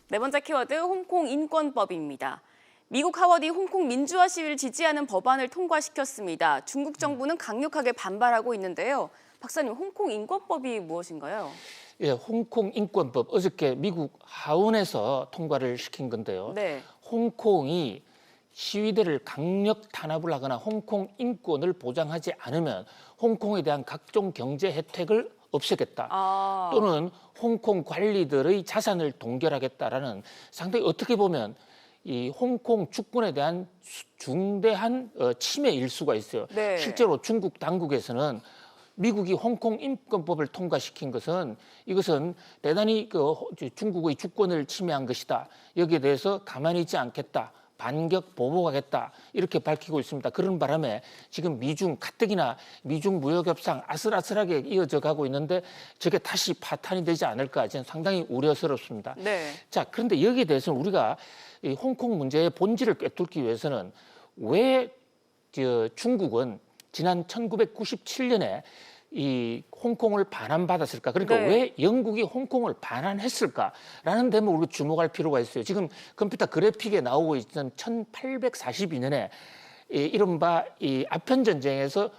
네 번째 키워드 홍콩 인권법입니다. 미국 하워디 홍콩 민주화 시위를 지지하는 법안을 통과시켰습니다. 중국 정부는 강력하게 반발하고 있는데요. 박사님, 홍콩 인권법이 무엇인가요? 예, 홍콩 인권법 어저께 미국 하원에서 통과를 시킨 건데요. 네. 홍콩이 시위대를 강력 탄압을 하거나 홍콩 인권을 보장하지 않으면 홍콩에 대한 각종 경제 혜택을 없애겠다. 또는 홍콩 관리들의 자산을 동결하겠다라는 상당히 어떻게 보면 이 홍콩 주권에 대한 중대한 침해일 수가 있어요. 네. 실제로 중국 당국에서는 미국이 홍콩 인권법을 통과시킨 것은 이것은 대단히 중국의 주권을 침해한 것이다. 여기에 대해서 가만히 있지 않겠다. 반격 보복하겠다 이렇게 밝히고 있습니다. 그런 바람에 지금 미중 가뜩이나 미중 무역 협상 아슬아슬하게 이어져 가고 있는데 저게 다시 파탄이 되지 않을까 저는 상당히 우려스럽습니다. 네. 자, 그런데 여기에 대해서는 우리가 이 홍콩 문제의 본질을 꿰뚫기 위해서는 왜 중국은 지난 1997년에 이 홍콩을 반환받았을까? 그러니까 네. 왜 영국이 홍콩을 반환했을까라는 데만 우리가 주목할 필요가 있어요. 지금 컴퓨터 그래픽에 나오고 있던 1842년에 이른바 이 아편 전쟁에서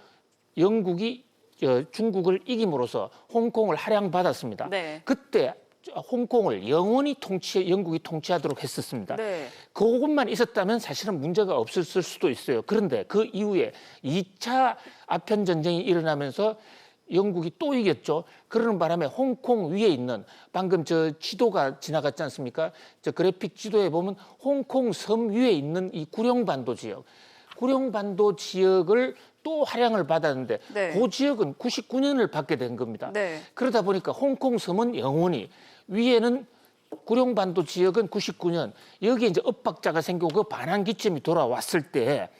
영국이 중국을 이김으로써 홍콩을 할양받았습니다. 네. 그때 홍콩을 영원히 영국이 통치하도록 했었습니다. 네. 그것만 있었다면 사실은 문제가 없었을 수도 있어요. 그런데 그 이후에 2차 아편 전쟁이 일어나면서 영국이 또 이겼죠. 그러는 바람에 홍콩 위에 있는 방금 저 지도가 지나갔지 않습니까? 저 그래픽 지도에 보면 홍콩 섬 위에 있는 이 구룡반도 지역을 또 할양을 받았는데 네. 그 지역은 99년을 받게 된 겁니다. 네. 그러다 보니까 홍콩 섬은 영원히 위에는 구룡반도 지역은 99년 여기에 이제 엇박자가 생기고 그 반환 기점이 돌아왔을 때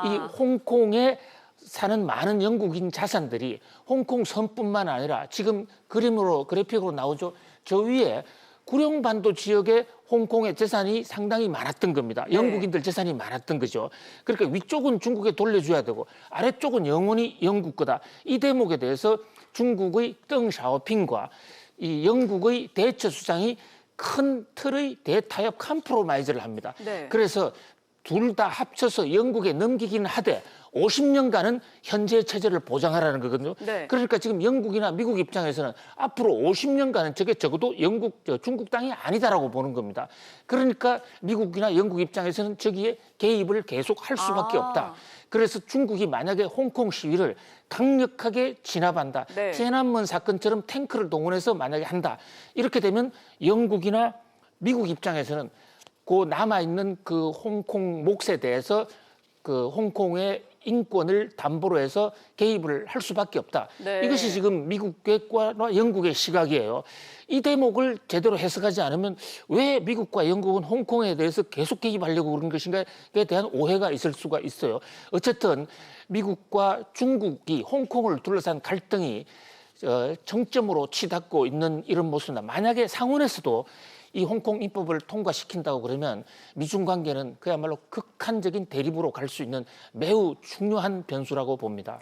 이 홍콩에 사는 많은 영국인 자산들이 홍콩 섬뿐만 아니라 지금 그래픽으로 나오죠. 저 위에 구룡반도 지역에 홍콩의 재산이 상당히 많았던 겁니다. 영국인들 재산이 많았던 거죠. 그러니까 위쪽은 중국에 돌려줘야 되고 아래쪽은 영원히 영국 거다. 이 대목에 대해서 중국의 덩 샤오핑과 이 영국의 대처 수장이 큰 틀의 대타협 컴프로마이즈를 합니다. 네. 그래서 둘 다 합쳐서 영국에 넘기기는 하되 50년간은 현재 체제를 보장하라는 거거든요. 네. 그러니까 지금 영국이나 미국 입장에서는 앞으로 50년간은 저게 적어도 중국 땅이 아니다라고 보는 겁니다. 그러니까 미국이나 영국 입장에서는 저기에 개입을 계속 할 수밖에 없다. 그래서 중국이 만약에 홍콩 시위를 강력하게 진압한다. 네.天安문 사건처럼 탱크를 동원해서 만약에 한다. 이렇게 되면 영국이나 미국 입장에서는 그 남아있는 그 홍콩 몫에 대해서 그 홍콩의 인권을 담보로 해서 개입을 할 수밖에 없다. 네. 이것이 지금 미국과 영국의 시각이에요. 이 대목을 제대로 해석하지 않으면 왜 미국과 영국은 홍콩에 대해서 계속 개입하려고 그러는 것인가에 대한 오해가 있을 수가 있어요. 어쨌든 미국과 중국이 홍콩을 둘러싼 갈등이 정점으로 치닫고 있는 이런 모습이다. 만약에 상원에서도 이 홍콩 인법을 통과시킨다고 그러면 미중 관계는 그야말로 극한적인 대립으로 갈 수 있는 매우 중요한 변수라고 봅니다.